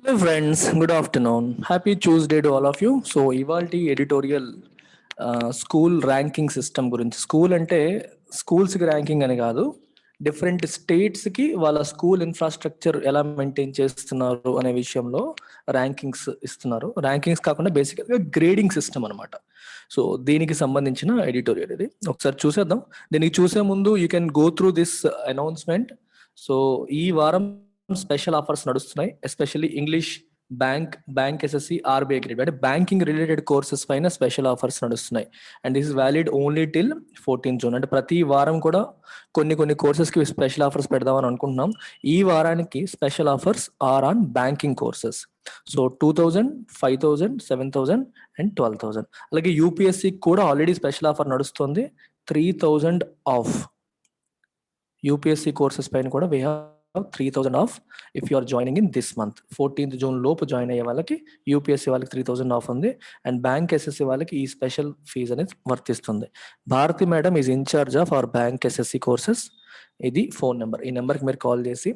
Hello friends, good afternoon. Happy Tuesday to all of you. So ఇవాల్టి editorial school ranking system గురించి. School అంటే స్కూల్స్కి ranking అని కాదు, డిఫరెంట్ స్టేట్స్కి వాళ్ళ స్కూల్ ఇన్ఫ్రాస్ట్రక్చర్ ఎలా మెయింటైన్ చేస్తున్నారు అనే విషయంలో ర్యాంకింగ్స్ ఇస్తున్నారు. ర్యాంకింగ్స్ కాకుండా బేసికల్గా గ్రేడింగ్ సిస్టమ్ అనమాట. సో దీనికి సంబంధించిన ఎడిటోరియల్ ఇది. ఒకసారి చూసేద్దాం. దీనికి చూసే ముందు you can go through this announcement. So ఈ వారం స్పెషల్ ఆఫర్స్ నడుస్తున్నాయి, especially English, bank SSC, RBI grade అంటే బ్యాంకింగ్ రిలేటెడ్ కోర్సెస్ పైన స్పెషల్ ఆఫర్స్ నడుస్తున్నాయి. And this is valid only till 14 June. అంటే ప్రతి వారం కూడా కొన్ని కోర్సెస్కి స్పెషల్ ఆఫర్స్ పెడదామని అనుకుంటున్నాం. ఈ వారానికి special offers are on banking courses. So 2000, 5000, 7000 and 12000. అలాగే యూపీఎస్సి కూడా ఆల్రెడీ స్పెషల్ ఆఫర్ నడుస్తుంది, 3000 ఆఫ్. యూపీఎస్సి కోర్సెస్ పైన కూడా we have 3000 off if you are joining in this month. 14th June లోపు జాయిన్ అయ్యే వాళ్ళకి యూపీఎస్సీ వాళ్ళకి 3000 ఆఫ్ ఉంది. అండ్ బ్యాంక్ ఎస్ఎస్సి వాళ్ళకి ఈ స్పెషల్ ఫీజ్ అనేది వర్తిస్తుంది. Bharati madam is incharge of our bank SSC courses. ఇది ఫోన్ నెంబర్, ఈ నెంబర్కి మీరు కాల్ చేసి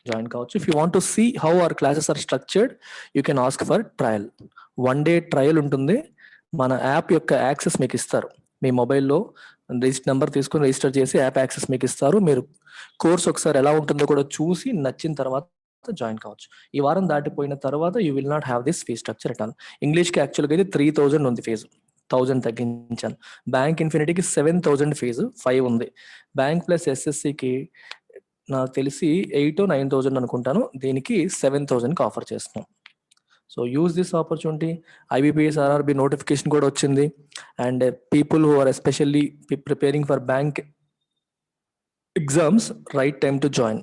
జాయిన్ కావచ్చు. If you want to see how our classes are structured, you can ask for trial. 1 day trial ఉంటుంది. మన యాప్ యొక్క యాక్సెస్ మీకు ఇస్తారు. మీ మొబైల్లో నెంబర్ తీసుకుని రిజిస్టర్ చేసి యాప్ యాక్సెస్ మీకు ఇస్తారు. మీరు కోర్స్ ఒకసారి ఎలా ఉంటుందో కూడా చూసి నచ్చిన తర్వాత జాయిన్ కావచ్చు. ఈ వారం దాటిపోయిన తర్వాత you will not have this fee structure at all. ఇంగ్లీష్కి యాక్చువల్గా అయితే 3000 ఉంది ఫీజు, 1000 తగ్గించాను. బ్యాంక్ ఇన్ఫినిటీకి 7000 ఫీజు, 5 ఉంది. బ్యాంక్ ప్లస్ ఎస్ఎస్సికి నాకు తెలిసి 8 or 9000 అనుకుంటాను. దీనికి 7000కి ఆఫర్ చేస్తున్నాం. So use this opportunity. IBPS RRB notification కూడా వచ్చింది. And people who are especially preparing for bank exams, right time to join.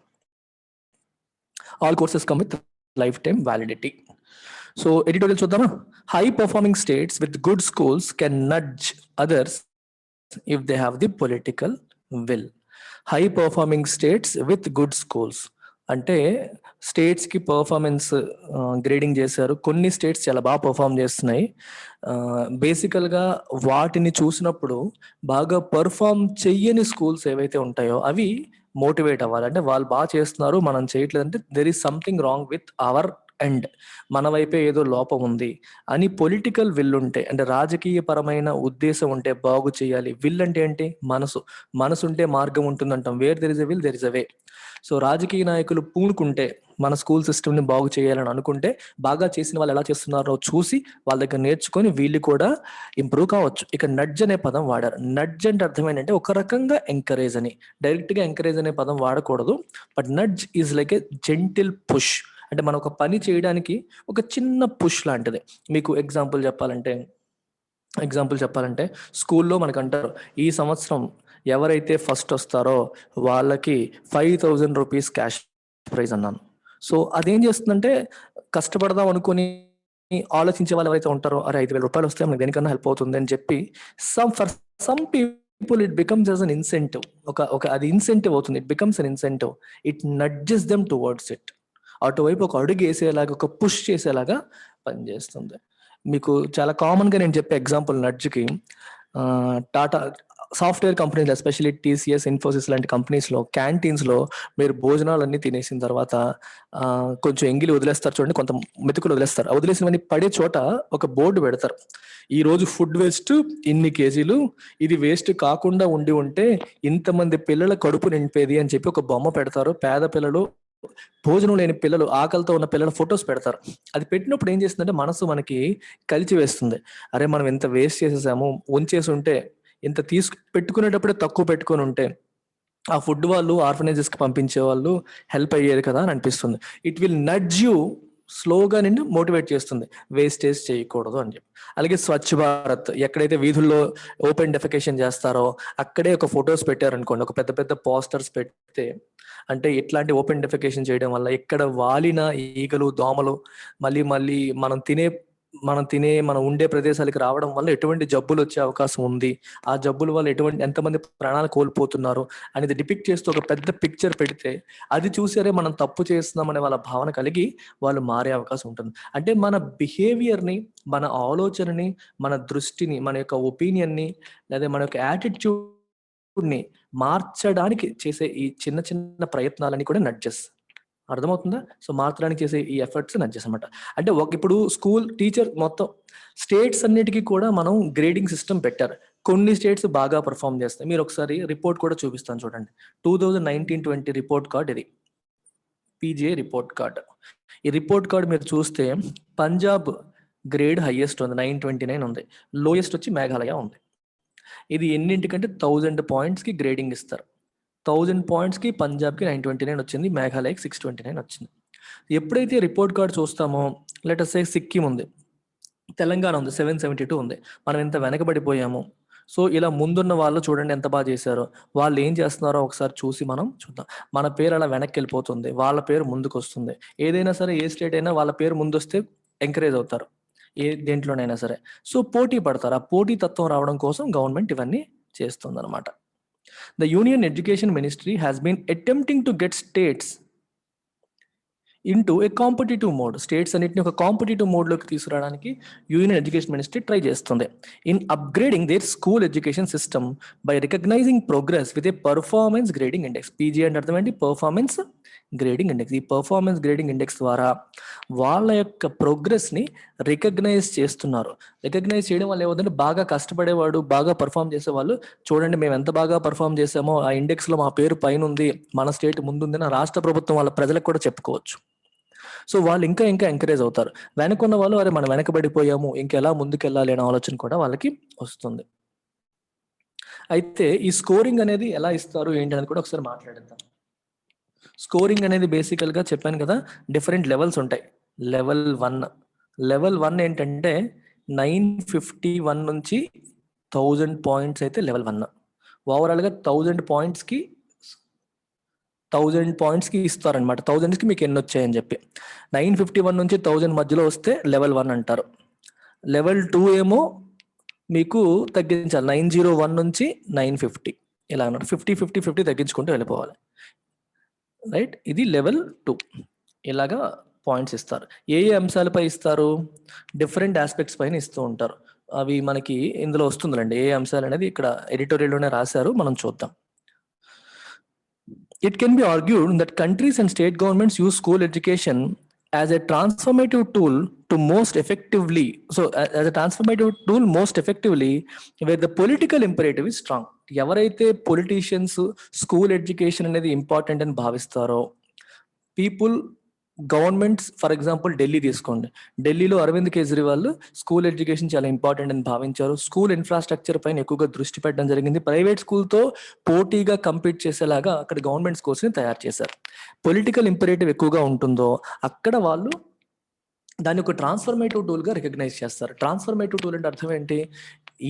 All courses come with lifetime validity. So editorial చూద్దామా. High performing states with good schools can nudge others if they have the political will. High performing states with good schools అంటే స్టేట్స్కి performance grading చేశారు. కొన్ని states చాలా బాగా perform చేస్తున్నాయి. బేసికల్గా వాటిని చూసినప్పుడు బాగా పర్ఫామ్ చెయ్యని స్కూల్స్ ఏవైతే ఉంటాయో అవి మోటివేట్ అవ్వాలి. అంటే వాళ్ళు బాగా చేస్తున్నారు, మనం చేయట్లేదంటే there is something wrong with our end, మన వైపే ఏదో లోపం ఉంది అని పొలిటికల్ విల్ ఉంటే, అంటే రాజకీయ పరమైన ఉద్దేశం ఉంటే బాగు చేయాలి. విల్ అంటే ఏంటి? మనసు ఉంటే మార్గం ఉంటుందంటాం. Where there is a will there is a way. So రాజకీయ నాయకులు పూనుకుంటే, మన స్కూల్ సిస్టమ్ని బాగు చేయాలని అనుకుంటే, బాగా చేసిన వాళ్ళు ఎలా చేస్తున్నారో చూసి వాళ్ళ దగ్గర నేర్చుకొని వీళ్ళు కూడా ఇంప్రూవ్ కావచ్చు. ఇక నడ్జ్ అనే పదం వాడారు. నడ్జ్ అంటే అర్థం ఏంటంటే ఒక రకంగా ఎంకరేజ్ అని. డైరెక్ట్గా ఎంకరేజ్ అనే పదం వాడకూడదు. But nudge is like A gentle push. అంటే మనం ఒక పని చేయడానికి ఒక చిన్న పుష్ లాంటిది. మీకు ఎగ్జాంపుల్ చెప్పాలంటే స్కూల్లో మనకు అంటారు, ఈ సంవత్సరం ఎవరైతే ఫస్ట్ వస్తారో వాళ్ళకి 5000 రూపీస్ క్యాష్ ప్రైజ్ అన్నాను. సో అదేం చేస్తుందంటే కష్టపడదాం అనుకుని ఆలోచించే వాళ్ళు ఎవరైతే ఉంటారో, అరే 5000 రూపాయలు వస్తే మనకి దేనికన్నా హెల్ప్ అవుతుంది అని చెప్పి for some people it becomes as an incentive. ఒక అది ఇన్సెంటివ్ అవుతుంది. It becomes an incentive. It నడ్జెస్ them towards it. అటువైపు ఒక అడుగు వేసేలాగా, ఒక పుష్ చేసేలాగా పనిచేస్తుంది. మీకు చాలా కామన్గా నేను చెప్పే ఎగ్జాంపుల్ నడ్జ్కి, Tata software companies, especially TCS, Infosys లాంటి కంపెనీస్లో క్యాంటీన్స్లో మీరు భోజనాలన్నీ తినేసిన తర్వాత కొంచెం ఎంగిలి వదిలేస్తారు చూడండి, కొంత మెతుకులు వదిలేస్తారు. వదిలేసినవన్నీ పడే చోట ఒక బోర్డు పెడతారు, ఈ రోజు ఫుడ్ వేస్ట్ ఇన్ని కేజీలు, ఇది వేస్ట్ కాకుండా ఉంటే ఇంతమంది పిల్లల కడుపు నింపేది అని చెప్పి ఒక బొమ్మ పెడతారు. పేద పిల్లలు, భోజనం లేని పిల్లలు, ఆకలితో ఉన్న పిల్లల ఫొటోస్ పెడతారు. అది పెట్టినప్పుడు ఏం చేస్తుందంటే మనసు మనకి కలిచి వేస్తుంది. అరే మనం ఎంత వేస్ట్ చేసేసాము, ఉంచేసి ఉంటే, ఇంత పెట్టుకునేటప్పుడే తక్కువ పెట్టుకొని ఉంటే ఆ ఫుడ్ వాళ్ళు ఆర్ఫనైజెస్కి పంపించే వాళ్ళు హెల్ప్ అయ్యేది కదా అని అనిపిస్తుంది. ఇట్ విల్ నడ్జ్ యూ, స్లోగా నిన్ను మోటివేట్ చేస్తుంది వేస్టేజ్ చేయకూడదు అని చెప్పి. అలాగే స్వచ్ఛ భారత్, ఎక్కడైతే వీధుల్లో ఓపెన్ డెఫికేషన్ చేస్తారో అక్కడే ఒక ఫొటోస్ పెట్టారనుకోండి, ఒక పెద్ద పెద్ద పోస్టర్స్ పెడితే, అంటే ఇట్లాంటి ఓపెన్ డెఫికేషన్ చేయడం వల్ల ఎక్కడ వాలిన ఈగలు, దోమలు మళ్ళీ మనం ఉండే ప్రదేశాలకు రావడం వల్ల ఎటువంటి జబ్బులు వచ్చే అవకాశం ఉంది, ఆ జబ్బుల వల్ల ఎంతమంది ప్రాణాలు కోల్పోతున్నారు అనేది డిపిక్ట్ చేస్తూ ఒక పెద్ద పిక్చర్ పెడితే అది చూసారే మనం తప్పు చేస్తున్నామనే వాళ్ళ భావన కలిగి వాళ్ళు మారే అవకాశం ఉంటుంది. అంటే మన బిహేవియర్ని, మన ఆలోచనని, మన దృష్టిని, మన యొక్క ఒపీనియన్ని, లేదా మన యొక్క యాటిట్యూడ్ని మార్చడానికి చేసే ఈ చిన్న చిన్న ప్రయత్నాలని కూడా నడ్జెస్. అర్థమవుతుందా? సో మార్చడానికి చేసే ఈ ఎఫర్ట్స్ నడ్జెస్ అనమాట. అంటే ఇప్పుడు స్కూల్ టీచర్ మొత్తం స్టేట్స్ అన్నిటికీ కూడా మనం గ్రేడింగ్ సిస్టమ్ పెట్టారు. కొన్ని స్టేట్స్ బాగా పర్ఫామ్ చేస్తాయి. మీరు ఒకసారి రిపోర్ట్ కూడా చూపిస్తాను చూడండి. 2019-20 రిపోర్ట్ కార్డ్ ఇది. PGI report card. ఈ రిపోర్ట్ కార్డ్ మీరు చూస్తే పంజాబ్ గ్రేడ్ హైయెస్ట్ ఉంది, 929 ఉంది. లోయెస్ట్ వచ్చి మేఘాలయ ఉంది. ఇది ఎన్నింటికంటే 1000 పాయింట్స్కి గ్రేడింగ్ ఇస్తారు. 1000 పాయింట్స్కి పంజాబ్కి 929 వచ్చింది, మేఘాలయకి 629 వచ్చింది. ఎప్పుడైతే రిపోర్ట్ కార్డ్ చూస్తామో, లెట్ అస్ సే సిక్కిం ఉంది, తెలంగాణ ఉంది, 772 ఉంది. మనం ఎంత వెనకబడిపోయాము. సో ఇలా ముందున్న వాళ్ళు చూడండి ఎంత బాగా చేశారో. వాళ్ళు ఏం చేస్తున్నారో ఒకసారి చూసి మనం చూద్దాం. మన పేరు అలా వెనక్కి వెళ్ళిపోతుంది, వాళ్ళ పేరు ముందుకు వస్తుంది. ఏదైనా సరే ఏ స్టేట్ అయినా వాళ్ళ పేరు ముందు వస్తే ఎంకరేజ్ అవుతారు, ఏ దేంట్లోనైనా సరే. సో పోటీ పడతారు. ఆ పోటీ తత్వం రావడం కోసం గవర్నమెంట్ ఇవన్నీ చేస్తుంది అనమాట. The Union Education Ministry has been attempting to get states into a competitive mode. States అన్నిటిని ఒక కాంపిటేటివ్ మోడ్లోకి తీసుకురావడానికి యూనియన్ ఎడ్యుకేషన్ మినిస్ట్రీ ట్రై చేస్తుంది. In upgrading their school education system by recognizing progress with a performance grading index. PG అంటే అర్థం ఏంటి? Performance grading index. ఈ performance grading index ద్వారా వాళ్ళ యొక్క ప్రోగ్రెస్ని రికగ్నైజ్ చేస్తున్నారు. రికగ్నైజ్ చేయడం వల్ల ఏమవుతుందంటే బాగా కష్టపడేవాడు, బాగా పర్ఫామ్ చేసేవాళ్ళు చూడండి మేము ఎంత బాగా పర్ఫామ్ చేసామో, ఆ ఇండెక్స్లో మా పేరు పైన ఉంది, మన స్టేట్ ముందుందని రాష్ట్ర ప్రభుత్వం వాళ్ళ ప్రజలకు కూడా చెప్పుకోవచ్చు. సో వాళ్ళు ఇంకా ఇంకా ఎంకరేజ్ అవుతారు. వెనకున్న వాళ్ళు అరే మనం వెనకబడిపోయాము, ఇంకెలా ముందుకెళ్ళాలి అనే ఆలోచన కూడా వాళ్ళకి వస్తుంది. అయితే ఈ స్కోరింగ్ అనేది ఎలా ఇస్తారు ఏంటి అనేది కూడా ఒకసారి మాట్లాడేద్దాం. స్కోరింగ్ అనేది బేసికల్గా చెప్పాను కదా, డిఫరెంట్ లెవెల్స్ ఉంటాయి. లెవెల్ 1 ఏంటంటే 951 నుంచి 1000 పాయింట్స్ అయితే లెవెల్ 1. ఓవరాల్గా 1000 పాయింట్స్కి ఇస్తారనమాట. 1000కి మీకు ఎన్ని వచ్చాయని చెప్పి. 951 నుంచి 1000 మధ్యలో వస్తే లెవెల్ 1 అంటారు. లెవెల్ 2 ఏమో మీకు తగ్గించాలి, 901 నుంచి 950 ఇలా అన్నమాట. 50 తగ్గించుకుంటూ వెళ్ళిపోవాలి, రైట్. ఇది లెవెల్ 2. ఇలాగా పాయింట్స్ ఇస్తారు. ఏ ఏ అంశాలపై ఇస్తారు? డిఫరెంట్ ఆస్పెక్ట్స్ పైన ఇస్తూ ఉంటారు. అవి మనకి ఇందులో వస్తుందండి. ఏ అంశాలు అనేది ఇక్కడ ఎడిటోరియల్లోనే రాశారు, మనం చూద్దాం. It can be argued that countries and state governments use school education as a transformative tool to most effectively, where the political imperative is strong. ఎవరైతే పొలిటీషియన్స్ స్కూల్ ఎడ్యుకేషన్ అనేది ఇంపార్టెంట్ అని భావిస్తారో, people, governments, for example Delhi తీసుకోండి. ఢిల్లీలో Arvind Kejriwal school education చాలా important అని భావించారు. School infrastructure పైన ఎక్కువగా దృష్టి పెట్టడం జరిగింది. ప్రైవేట్ స్కూల్తో పోటీగా కంపీట్ చేసేలాగా అక్కడ గవర్నమెంట్ స్కూల్స్ని తయారు చేశారు. పొలిటికల్ ఇంపరేటివ్ ఎక్కువగా ఉంటుందో అక్కడ వాళ్ళు దాన్ని ఒక ట్రాన్స్ఫర్మేటివ్ టూల్గా రికగ్నైజ్ చేస్తారు. ట్రాన్స్ఫర్మేటివ్ టూల్ అంటే అర్థం ఏంటి?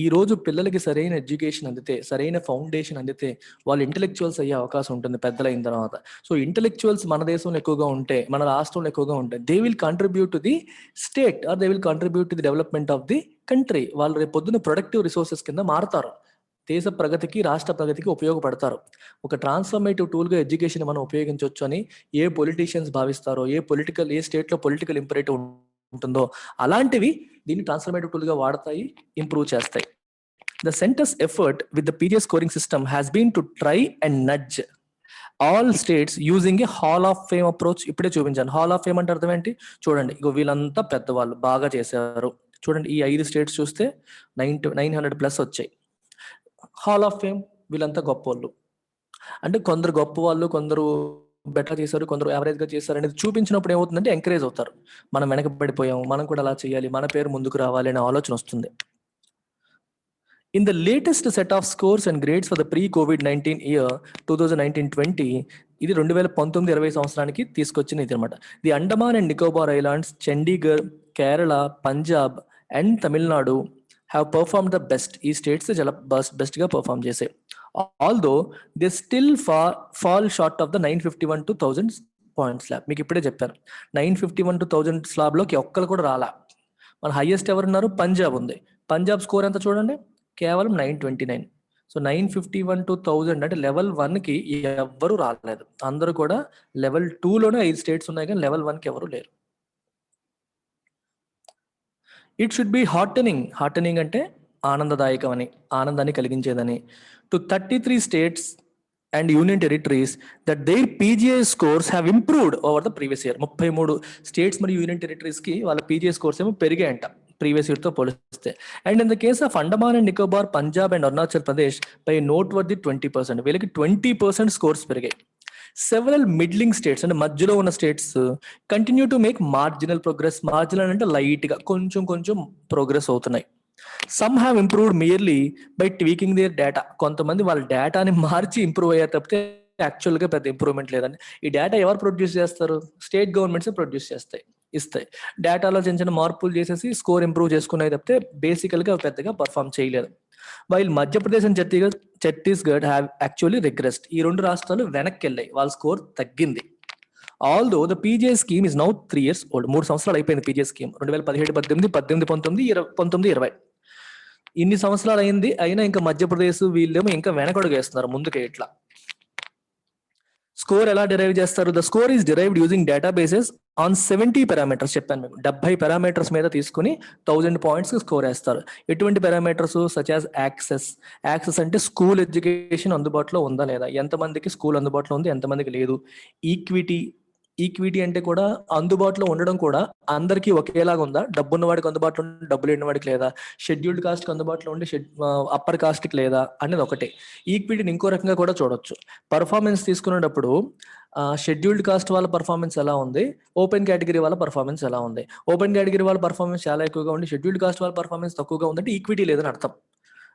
ఈ రోజు పిల్లలకి సరైన ఎడ్యుకేషన్ అందితే, సరైన ఫౌండేషన్ అందితే వాళ్ళు ఇంటెలెక్చువల్స్ అయ్యే అవకాశం ఉంటుంది పెద్దలైన తర్వాత. సో ఇంటెలెక్చువల్స్ మన దేశంలో ఎక్కువగా ఉంటే, మన రాష్ట్రంలో ఎక్కువగా ఉంటే, they will contribute to the state or they will contribute to the development of the country. వాళ్ళు రేపు పొద్దున్న ప్రొడక్టివ్ రిసోర్సెస్ కింద మారుతారు, దేశ ప్రగతికి, రాష్ట్ర ప్రగతికి ఉపయోగపడతారు. ఒక ట్రాన్స్ఫర్మేటివ్ టూల్గా ఎడ్యుకేషన్ మనం ఉపయోగించవచ్చు అని ఏ పొలిటీషియన్స్ భావిస్తారో, ఏ స్టేట్లో పొలిటికల్ ఇంపరేటివ్ ఉంటుందో అలాంటివి దీన్ని ట్రాన్స్ఫర్మేటివ్ టూల్గా వాడతాయి, ఇంప్రూవ్ చేస్తాయి. The centre's effort with the PGI scoring system has been to try and nudge all states using a hall of fame approach. ఇప్పుడే చూపించాను. హాల్ ఆఫ్ ఫేమ్ అంటే అర్థం ఏంటి? చూడండి, ఇగో వీళ్ళంతా పెద్దవాళ్ళు బాగా చేశారు. చూడండి, ఈ 5 స్టేట్స్ చూస్తే 900+ వచ్చాయి. హాల్ ఆఫ్ ఫేమ్ వీళ్ళంతా గొప్పవాళ్ళు అంటే కొందరు గొప్ప వాళ్ళు, కొందరు బెటర్ చేశారు, కొందరు యావరేజ్గా చేశారు అనేది చూపించినప్పుడు ఏమవుతుందంటే ఎంకరేజ్ అవుతారు. మనం వెనకబడిపోయాము, మనం కూడా అలా చేయాలి, మన పేరు ముందుకు రావాలి అనే ఆలోచన వస్తుంది. In the latest set of scores and grades for the pre-COVID-19 year 2019-20, ఇది 2019-20 సంవత్సరానికి తీసుకొచ్చిన ఇది అనమాట. The Andaman and Nicobar islands, Chandigarh, Kerala, Punjab and Tamil Nadu have perform the best. ఈ స్టేట్స్ చాలా బెస్ట్గా పర్ఫార్మ్ చేసాయి. Although they still fall short of the 951 to 1000 point slab. మీకు ఇప్పుడే చెప్పాను, 951 to 1000 స్లాబ్లోకి ఒక్కరు కూడా రాలా. మన హైయెస్ట్ ఎవరున్నారు? పంజాబ్ ఉంది. పంజాబ్ స్కోర్ ఎంత చూడండి, కేవలం 929. సో 951 to 1000 అంటే లెవెల్ 1కి ఎవ్వరూ రాలేదు. అందరూ కూడా లెవెల్ 2లోనే 5 స్టేట్స్ ఉన్నాయి, కానీ లెవెల్ 1కి ఎవరు లేరు. ఇట్ షుడ్ బి హార్టనింగ్ అంటే ఆనందదాయకం అని, ఆనందాన్ని కలిగించేదని. To 33 states and union territories that their PGI scores have improved over the previous year. 33 states మరియు యూనియన్ టెరిటరీస్ కి వాళ్ళ PGI scores ఏమో పెరిగాయంట ప్రీవియస్ ఇయర్ తో పోలిస్తే. And in the case of Andaman and Nicobar, Punjab and Arunachal Pradesh పై నోట్ వర్ది 20%, వీళ్ళకి 20% scores పెరిగాయి. Several middling states అంటే మధ్యలో ఉన్న states continue to make marginal progress. Marginal అంటే లైట్ గా కొంచెం ప్రోగ్రెస్ అవుతున్నాయి. Some have improved merely by tweaking their data. కొంతమంది వాళ్ళ డేటాని మార్చి ఇంప్రూవ్ అయ్యారు తప్పితే యాక్చువల్ గా పెద్ద ఇంప్రూవ్మెంట్ లేదండి. ఈ డేటా ఎవరు ప్రొడ్యూస్ చేస్తారు? స్టేట్ గవర్నమెంట్స్ ప్రొడ్యూస్ ఇస్తాయి. డేటాలో చిన్న మార్పులు చేసేసి స్కోర్ ఇంప్రూవ్ చేసుకున్నాయి తప్పితే బేసికల్ గా పెద్దగా పర్ఫామ్ చేయలేదు. While Madhya Pradesh and Chhattisgarh have actually రిగ్రెస్డ్. ఈ రెండు రాష్ట్రాలు వెనక్కి వెళ్ళాయి, వాళ్ళ స్కోర్ తగ్గింది. Although the PGI scheme is now 3 years old. 3 సంవత్సరాలు అయిపోయింది పీజీఐ స్కీమ్. 2017, 18, 19, 20. ఇన్ని సంవత్సరాలు అయింది, అయినా ఇంకా మధ్యప్రదేశ్ వీళ్ళేమో ఇంకా వెనకడుగు వేస్తున్నారు ముందుకే. ఇట్లా స్కోర్ ఎలా డిరైవ్ చేస్తారు? The score is derived using databases on 70 parameters. చెప్పాను మీకు 70 పారామీటర్స్ మీద తీసుకుని 1000 పాయింట్స్ స్కోర్ వేస్తారు. ఎటువంటి parameters? Such as access. Access అంటే స్కూల్ ఎడ్యుకేషన్ అందుబాటులో ఉందా లేదా, ఎంతమందికి స్కూల్ అందుబాటులో ఉంది, ఎంతమందికి లేదు. ఈక్విటీ అంటే కూడా అందుబాటులో ఉండడం కూడా అందరికీ ఒకేలాగా ఉందా, డబ్బున్న వాడికి అందుబాటులో ఉండి డబ్బు లేని వాడికి లేదా, షెడ్యూల్డ్ కాస్ట్ కి అందుబాటులో ఉండి అప్పర్ కాస్ట్ కి లేదా అనేది ఒకటే. ఈక్విటీని ఇంకో రకంగా కూడా చూడొచ్చు. పర్ఫార్మెన్స్ తీసుకునేటప్పుడు షెడ్యూల్డ్ కాస్ట్ వాళ్ళ పర్ఫార్మెన్స్ ఎలా ఉంది, ఓపెన్ కేటగిరీ వాళ్ళ పర్ఫార్మెన్స్ ఎలా ఉంది. ఓపెన్ కేటగిరీ వాళ్ళ పర్ఫార్మెన్స్ చాలా ఎక్కువగా ఉండి షెడ్యూల్డ్ కాస్ట్ వాళ్ళ పర్ఫార్మెన్స్ తక్కువగా ఉందంటే ఈక్విటీ లేదని అర్థం.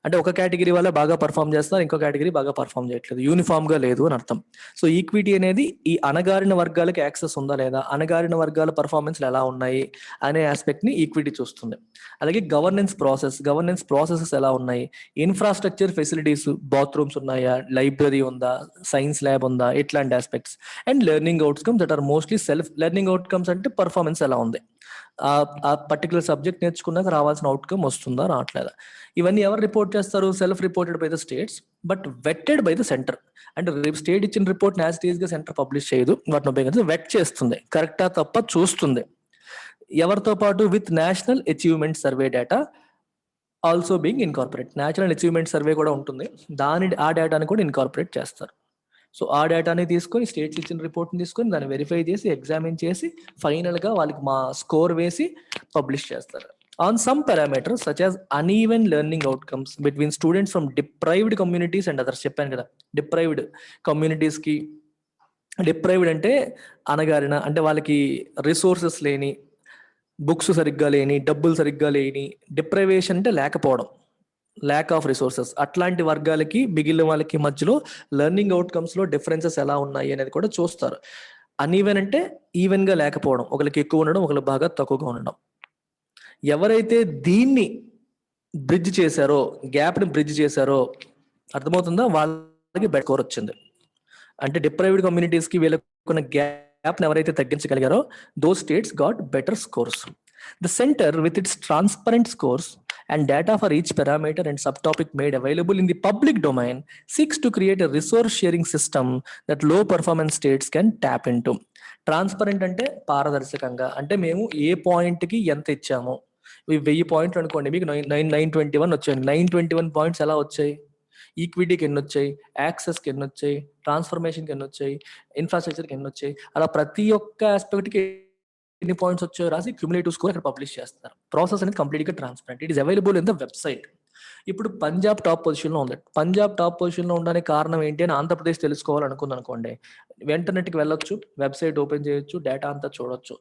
అంటే ఒక కేటగిరీ వల్ల బాగా పర్ఫామ్ చేస్తారు, ఇంకో కేటగిరీ బాగా పర్ఫామ్ చేయట్లేదు, యూనిఫామ్ గా లేదు అని అర్థం. సో ఈక్విటీ అనేది ఈ అణగారిన వర్గాలకి యాక్సెస్ ఉందా లేదా, అణగారిన వర్గాల పర్ఫార్మెన్స్ ఎలా ఉన్నాయి అనే ఆస్పెక్ట్ ని ఈక్విటీ చూస్తుంది. అలాగే గవర్నెన్స్ ప్రాసెసెస్ ఎలా ఉన్నాయి, ఇన్ఫ్రాస్ట్రక్చర్ ఫెసిలిటీస్, బాత్రూమ్స్ ఉన్నాయా, లైబ్రరీ ఉందా, సైన్స్ ల్యాబ్ ఉందా, ఇట్లాంటి aspects. And learning outcomes that are mostly self learning outcomes అంటే పర్ఫార్మెన్స్ ఎలా ఉంది, ఆ పర్టికులర్ సబ్జెక్ట్ నేర్చుకున్నాక రావాల్సిన అవుట్కమ్ వస్తుందా రావట్లేదా. ఇవన్నీ ఎవరు రిపోర్ట్ చేస్తారు? Self reported by the states but వెట్టెడ్ by the centre. అంటే స్టేట్ ఇచ్చిన రిపోర్ట్ యాజ్ ఇట్ ఈస్ గా సెంటర్ పబ్లిష్ చేయదు, వాటిని ఉపయోగించి వెట్ చేస్తుంది, కరెక్టా తప్ప చూస్తుంది. ఎవరితో పాటు? With national achievement survey data also being incorporate. National achievement survey కూడా ఉంటుంది, ఆ డేటాని కూడా ఇన్కార్పొరేట్ చేస్తారు. సో ఆ డేటాని తీసుకొని స్టేట్స్ ఇచ్చిన రిపోర్ట్ని తీసుకొని దాన్ని వెరిఫై చేసి ఎగ్జామిన్ చేసి ఫైనల్ గా వాళ్ళకి మా స్కోర్ వేసి పబ్లిష్ చేస్తారు. On some parameters such as uneven learning outcomes between students from deprived communities and others. చెప్పాను కదా, డిప్రైవ్డ్ కమ్యూనిటీస్ కి, డిప్రైవ్డ్ అంటే అనగారిన, అంటే వాళ్ళకి రిసోర్సెస్ లేని, బుక్స్ సరిగ్గా లేని, డబ్బులు సరిగ్గా లేని. డిప్రైవేషన్ అంటే లేకపోవడం, ల్యాక్ ఆఫ్ రిసోర్సెస్. అట్లాంటి వర్గాలకి మిగిలిన వాళ్ళకి మధ్యలో లెర్నింగ్ అవుట్కమ్స్ లో డిఫరెన్సెస్ ఎలా ఉన్నాయి అనేది కూడా చూస్తారు. అన్ఈవెన్ అంటే ఈవెన్ గా లేకపోవడం, ఒకరికి ఎక్కువ ఉండడం, ఒకరికి బాగా తక్కువగా ఉండడం. ఎవరైతే దీన్ని బ్రిడ్జ్ చేశారో, గ్యాప్ ని బ్రిడ్జ్ చేశారో, అర్థమవుతుందా, వాళ్ళకి బెటర్ స్కోర్ వచ్చింది. అంటే డిప్రైవ్డ్ కమ్యూనిటీస్ కి వీళ్ళకున్న గ్యాప్ ని ఎవరైతే తగ్గించగలిగారో those states got better scores. The center with its transparent scores and data for each parameter and subtopic made available in the public domain seeks to create a resource sharing system that low performance states can tap into. Transparent అంటే పారదర్శకంగా, అంటే మేము ఏ point కి ఎంత ఇచ్చాము. 1000 పాయింట్లు అనుకోండి, మీకు 921 వచ్చాయి. 921 పాయింట్స్ ఎలా వచ్చాయి? ఈక్విటీకి ఎన్ని వచ్చాయి, యాక్సెస్కి ఎన్ని వచ్చాయి, ట్రాన్స్ఫర్మేషన్కి ఎన్ని వచ్చాయి, ఇన్ఫ్రాస్ట్రక్చర్కి ఎన్ని వచ్చాయి, అలా ప్రతి ఒక్క ఆస్పెక్ట్కి ఎన్ని పాయింట్స్ వచ్చాయో రాసి క్యూములేటివ్ స్కోర్ అక్కడ పబ్లిష్ చేస్తారు. ప్రాసెస్ అనేది కంప్లీట్ గా transparent. It is available in the website. ఇప్పుడు పంజాబ్ టాప్ పొజిషన్ లో ఉంది. పంజాబ్ టాప్ పొజిషన్ లో ఉండడానికి కారణం ఏంటి అని ఆంధ్రప్రదేశ్ తెలుసుకోవాలనుకుంది అనుకోండి, ఇంటర్నెట్ కి వెళ్ళొచ్చు, వెబ్సైట్ ఓపెన్ చేయొచ్చు, డేటా అంతా చూడొచ్చు.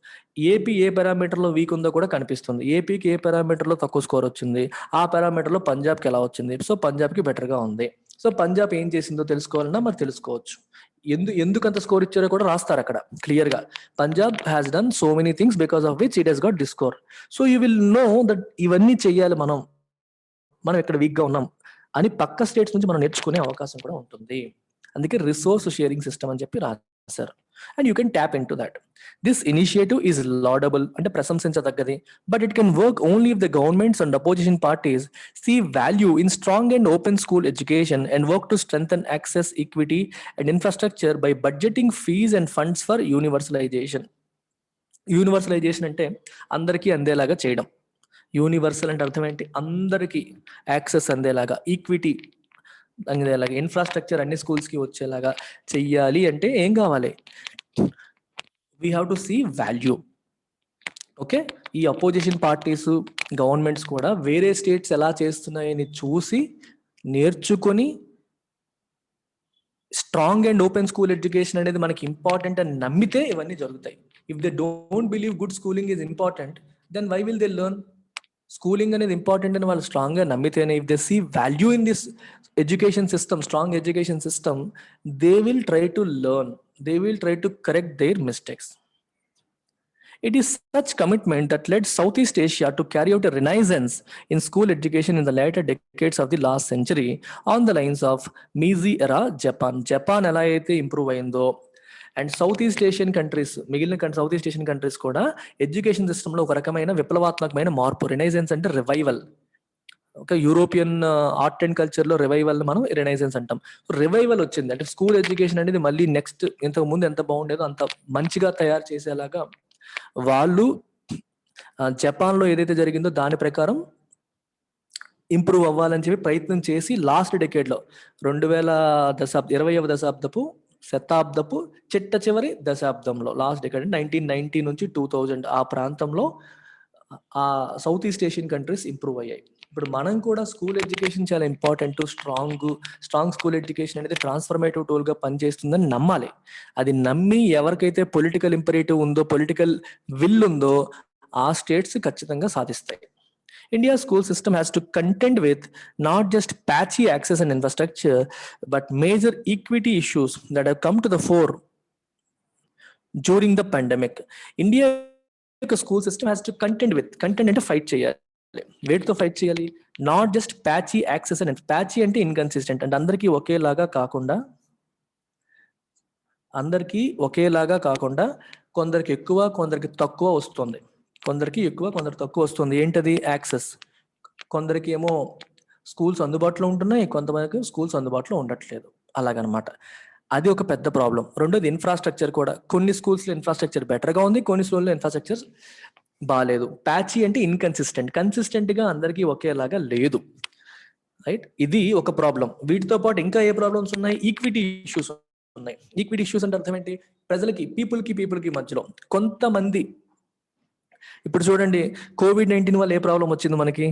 ఏపీ ఏ పారామీటర్ లో వీక్ ఉందో కూడా కనిపిస్తుంది. ఏపీకి ఏ పారామీటర్ లో తక్కువ స్కోర్ వచ్చింది, ఆ పారామీటర్ లో పంజాబ్కి ఎలా వచ్చింది. సో పంజాబ్కి బెటర్ గా ఉంది. సో పంజాబ్ ఏం చేసిందో తెలుసుకోవాలన్నా మరి తెలుసుకోవచ్చు. ఎందుకు అంత స్కోర్ ఇచ్చారో కూడా రాస్తారు అక్కడ క్లియర్ గా. Punjab has done so many things because of which it has got this score. So you will know that ఇవన్నీ చెయ్యాలి మనం ఇక్కడ వీక్ గా ఉన్నాం అని పక్క స్టేట్స్ నుంచి మనం నేర్చుకునే అవకాశం కూడా ఉంటుంది. అందుకే రిసోర్స్ షేరింగ్ సిస్టమ్ అని చెప్పి రాశారు. And you can tap into that. This initiative is laudable, అంటే ప్రశంసించదగ్గది. But it can work only if the governments and opposition parties see value in strong and open school education and work to strengthen access, equity and infrastructure by budgeting fees and funds for universalization. Universalization అంటే అందరికీ అందేలాగా చేయడం. Universal అంటే అర్థం ఏంటి? అందరికీ access అందేలాగా. Equity అలాగే ఇన్ఫ్రాస్ట్రక్చర్ అన్ని స్కూల్స్కి వచ్చేలాగా చెయ్యాలి అంటే ఏం కావాలి? We have to see value. Okay, ఈ అపోజిషన్ పార్టీస్ గవర్నమెంట్స్ కూడా వేరే స్టేట్స్ ఎలా చేస్తున్నాయని చూసి నేర్చుకొని strong and open school education అనేది మనకి ఇంపార్టెంట్ అని నమ్మితే ఇవన్నీ జరుగుతాయి. If they don't believe good schooling is important, then why will they learn? Schooling అనేది ఇంపార్టెంట్ అని వాళ్ళు స్ట్రాంగ్గా నమ్మితేనే, if they see value in this education system, strong education system, they will try to learn, they will try to correct there mistakes. It is such commitment that led Southeast Asia to carry out a renaissance in school education in the later decades of the last century on the lines of Meiji era Japan. Japan ఎలా అయితే improve అయిందో, and south east Asian countries, మిగిలిన south east Asian countries కూడా education సిస్టంలో ఒక రకమైన విప్లవాత్మకమైన మార్పు. రినైజెన్స్ అంటే రివైవల్. ఒక యూరోపియన్ ఆర్ట్ అండ్ కల్చర్లో రివైవల్ మనం రినైజెన్స్ అంటాం. రివైవల్ వచ్చింది అంటే స్కూల్ ఎడ్యుకేషన్ అనేది మళ్ళీ నెక్స్ట్ ఇంతకు ముందు ఎంత బాగుండేదో అంత మంచిగా తయారు చేసేలాగా వాళ్ళు జపాన్లో ఏదైతే జరిగిందో దాని ప్రకారం ఇంప్రూవ్ అవ్వాలని చెప్పి ప్రయత్నం చేసి లాస్ట్ డెకేడ్లో 20వ శతాబ్దపు చిట్ట చివరి దశాబ్దంలో, లాస్ట్ డెకేడ్ 1990 నుంచి 2000 ఆ ప్రాంతంలో ఆ south east Asian countries improve అయ్యాయి. ఇప్పుడు మనం కూడా స్కూల్ ఎడ్యుకేషన్ చాలా ఇంపార్టెంట్, స్ట్రాంగ్ స్కూల్ ఎడ్యుకేషన్ అనేది ట్రాన్స్ఫర్మేటివ్ టూల్గా పనిచేస్తుందని నమ్మాలి. అది నమ్మి ఎవరికైతే పొలిటికల్ ఇంపరేటివ్ ఉందో, పొలిటికల్ విల్ ఉందో ఆ స్టేట్స్ ఖచ్చితంగా సాధిస్తాయి. India's school system has to contend with not just patchy access and infrastructure, but major equity issues that have come to the fore during the pandemic. India school system has to contend అంటే fight చేయాలి. వేటితో fight చేయాలి? Not just patchy access and patchy అంటే inconsistent అంటే అందరికీ ఒకేలాగా కాకుండా కొందరికి ఎక్కువ కొందరికి తక్కువ వస్తుంది. కొందరికి ఎక్కువ కొందరికి తక్కువ వస్తుంది. ఏంటది? యాక్సెస్. కొందరికి ఏమో స్కూల్స్ అందుబాటులో ఉంటున్నాయి, కొంతమందికి స్కూల్స్ అందుబాటులో ఉండట్లేదు. అలాగనమాట. అది ఒక పెద్ద ప్రాబ్లం. రెండోది ఇన్ఫ్రాస్ట్రక్చర్ కూడా. కొన్ని స్కూల్స్లో ఇన్ఫ్రాస్ట్రక్చర్ బెటర్గా ఉంది, కొన్ని స్కూల్లో ఇన్ఫ్రాస్ట్రక్చర్ బాగాలేదు. ప్యాచీ అంటే ఇన్కన్సిస్టెంట్, కన్సిస్టెంట్గా అందరికీ ఒకేలాగా లేదు. రైట్, ఇది ఒక ప్రాబ్లం. వీటితో పాటు ఇంకా ఏ ప్రాబ్లమ్స్ ఉన్నాయి? ఈక్విటీ ఇష్యూస్ ఉన్నాయి. ఈక్విటీ ఇష్యూస్ అంటే అర్థం ఏంటి? ప్రజలకి, పీపుల్కి మధ్యలో కొంతమంది, ఇప్పుడు చూడండి COVID-19 వల్ల ఏ ప్రాబ్లం వచ్చింది మనకి?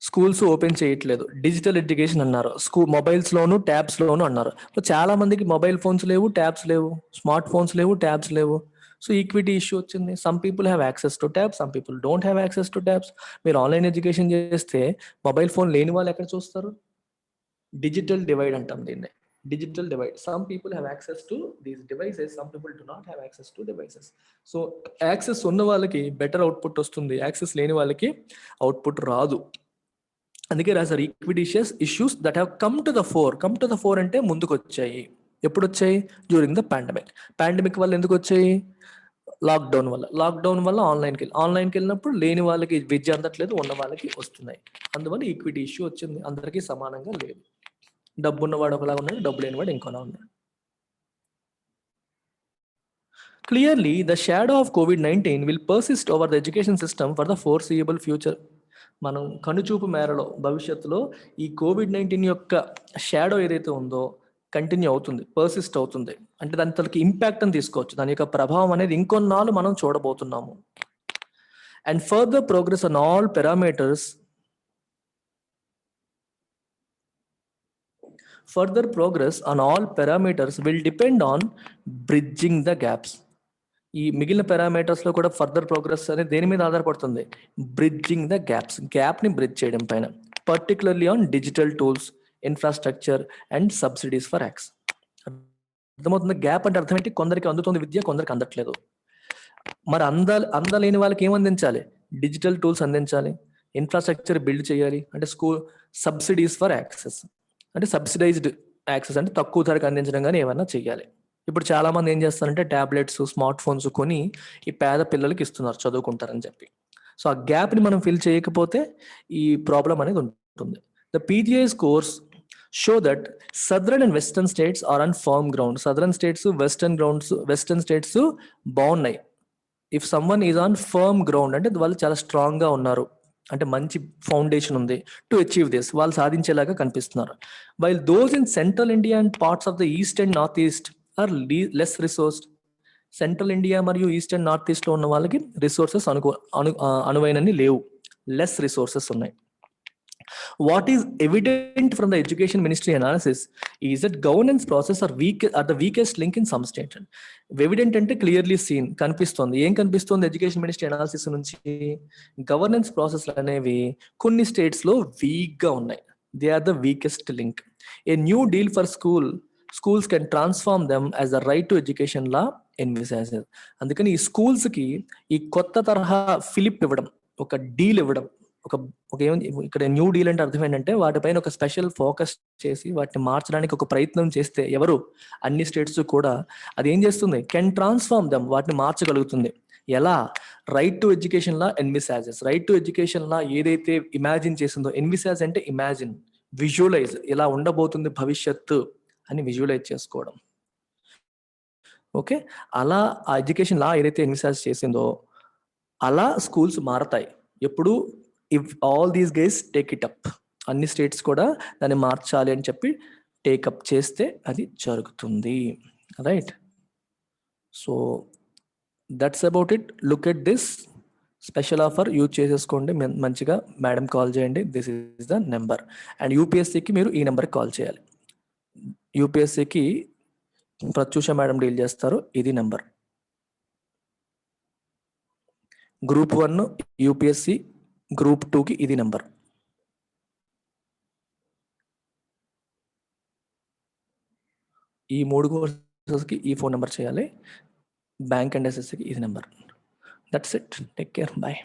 స్కూల్స్ ఓపెన్ చేయట్లేదు, డిజిటల్ ఎడ్యుకేషన్ అన్నారు, మొబైల్స్ లోను ట్యాబ్స్ లోను అన్నారు. చాలా మందికి మొబైల్ ఫోన్స్ లేవు, ట్యాబ్స్ లేవు, స్మార్ట్ ఫోన్స్ లేవు, ట్యాబ్స్ లేవు. సో ఈక్విటీ ఇష్యూ వచ్చింది. Some people have access to tabs, some people don't have access to tabs. మీరు ఆన్లైన్ ఎడ్యుకేషన్ చేస్తే మొబైల్ ఫోన్ లేని వాళ్ళు ఎక్కడ చూస్తారు? డిజిటల్ డివైడ్ అంటాం దీన్ని, digital divide. Some people have access to these devices, some people do not have access to devices. So access ఉన్న వాళ్ళకి బెటర్ అవుట్పుట్ వస్తుంది, యాక్సెస్ లేని వాళ్ళకి అవుట్పుట్ రాదు. అందుకే రాశారు equity issues that have come to the four అంటే ముందుకు వచ్చాయి. ఎప్పుడు వచ్చాయి? డ్యూరింగ్ ద పాండమిక్ వల్ల. ఎందుకు వచ్చాయి? లాక్డౌన్ వల్ల ఆన్లైన్కి వెళ్ళినప్పుడు లేని వాళ్ళకి విద్య అందట్లేదు, ఉన్న వాళ్ళకి వస్తున్నాయి. అందువల్ల ఈక్విటీ ఇష్యూ వచ్చింది. అందరికీ సమానంగా లేదు. డబ్బు ఉన్నవాడు ఒకలా ఉన్నాడు, డబ్బు లేనివాడు ఇంకోలా ఉన్నాడు. Clearly, the shadow of COVID-19 will persist over the education system for the foreseeable future. మనం కనుచూపు మేరలో భవిష్యత్తులో ఈ COVID-19 యొక్క షాడో ఏదైతే ఉందో కంటిన్యూ అవుతుంది, పర్సిస్ట్ అవుతుంది. అంటే దాని తనకి ఇంపాక్ట్ అని తీసుకోవచ్చు. దాని యొక్క ప్రభావం అనేది ఇంకొన్నాళ్ళు మనం చూడబోతున్నాము. And further progress on all parameters will depend on bridging the gaps. ఈ మిగిలిన పారామీటర్స్ లో కూడా ఫర్దర్ ప్రోగ్రెస్ అనేది దేని మీద ఆధారపడుతుంది? బ్రిడ్జింగ్ ద గ్యాప్ ని బ్రిడ్జ్ చేయడం పైన. Particularly on digital tools, infrastructure and subsidies for యాక్స్. అర్థమవుతుంది? గ్యాప్ అంటే అర్థం ఏంటి? కొందరికి అందుతుంది విద్య, కొందరికి అందట్లేదు. మరి అందలేని వాళ్ళకి ఏం అందించాలి? డిజిటల్ టూల్స్ అందించాలి, ఇన్ఫ్రాస్ట్రక్చర్ బిల్డ్ చేయాలి. అంటే స్కూల్ సబ్సిడీస్ ఫర్ యాక్సెస్ అంటే సబ్సిడైజ్డ్ యాక్సెస్ అంటే తక్కువ ధరకు అందించడం కానీ ఏమన్నా చేయాలి. ఇప్పుడు చాలా మంది ఏం చేస్తారంటే ట్యాబ్లెట్స్, స్మార్ట్ ఫోన్స్ కొని ఈ పేద పిల్లలకి ఇస్తున్నారు చదువుకుంటారని చెప్పి. సో ఆ గ్యాప్ని మనం ఫిల్ చేయకపోతే ఈ ప్రాబ్లం అనేది ఉంటుంది. The PGI scores show that southern and western states are on firm ground. Southern states, western states బాగున్నాయి. If someone is on firm ground అంటే వాళ్ళు చాలా స్ట్రాంగ్గా ఉన్నారు. అంటే మంచి ఫౌండేషన్ ఉంది టు అచీవ్ దిస్, వాళ్ళు సాధించేలాగా కనిపిస్తున్నారు. While those in central India and parts of the east and north east are less resourced. Central India మరియు ఈస్ట్ అండ్ నార్త్ ఈస్ట్ లో ఉన్న వాళ్ళకి రిసోర్సెస్ అనువైనన్ని లేవు, లెస్ రిసోర్సెస్ ఉన్నాయి. What is evident from the Education Ministry analysis is that governance process are the weakest link in some states. Evident అంటే clearly seen, కనిపిస్తుంది. ఏం కనిపిస్తుంది ఎడ్యుకేషన్ మినిస్ట్రీ అనాలిసిస్ నుంచి? గవర్నెన్స్ ప్రాసెస్ అనేవి కొన్ని స్టేట్స్ లో వీక్ గా ఉన్నాయి. They are the weakest link. A new deal for schools can transform them as the right to education law envisages. అందుకని ఈ స్కూల్స్ కి ఈ కొత్త తరహా ఫిలిప్ ఇవ్వడం, ఒక డీల్ ఇవ్వడం, ఒక ఇక్కడ న్యూ డీల్ అంటే అర్థం ఏంటంటే వాటిపైన ఒక స్పెషల్ ఫోకస్ చేసి వాటిని మార్చడానికి ఒక ప్రయత్నం చేస్తే ఎవరు, అన్ని స్టేట్స్ కూడా అది ఏం చేస్తుంది, కెన్ ట్రాన్స్ఫార్మ్ దమ్, వాటిని మార్చగలుగుతుంది. ఎలా? Right to education law envisages. Right to education law ఏదైతే ఇమాజిన్ చేసిందో, ఎన్విసాజ్ అంటే ఇమాజిన్, విజువలైజ్, ఇలా ఉండబోతుంది భవిష్యత్తు అని విజువలైజ్ చేసుకోవడం. ఓకే, అలా ఆ ఎడ్యుకేషన్ లా ఏదైతే ఎన్విసాజ్ చేసిందో అలా స్కూల్స్ మారతాయి ఎప్పుడు, if all these guys take it up. అన్ని స్టేట్స్ కూడా దాన్ని మార్చాలి అని చెప్పి టేకప్ చేస్తే అది జరుగుతుంది. Right, so that's about it. Look at this special offer use చేసేసుకోండి, మంచిగా మేడం కాల్ చేయండి, this is the number. And యూపీఎస్సీకి మీరు ఈ నెంబర్కి కాల్ చేయాలి. యూపీఎస్సీకి ప్రత్యూష మేడం డీల్ చేస్తారు, ఇది నెంబర్. గ్రూప్ 1 యూపీఎస్సీ, గ్రూప్ 2కి ఇది నెంబర్. ఈ 3 కోర్సెస్కి ఈ ఫోన్ నెంబర్ చేయాలి. బ్యాంక్ అండ్ ఎస్ఎస్సికి ఇది నెంబర్. That's it. Take care. Bye.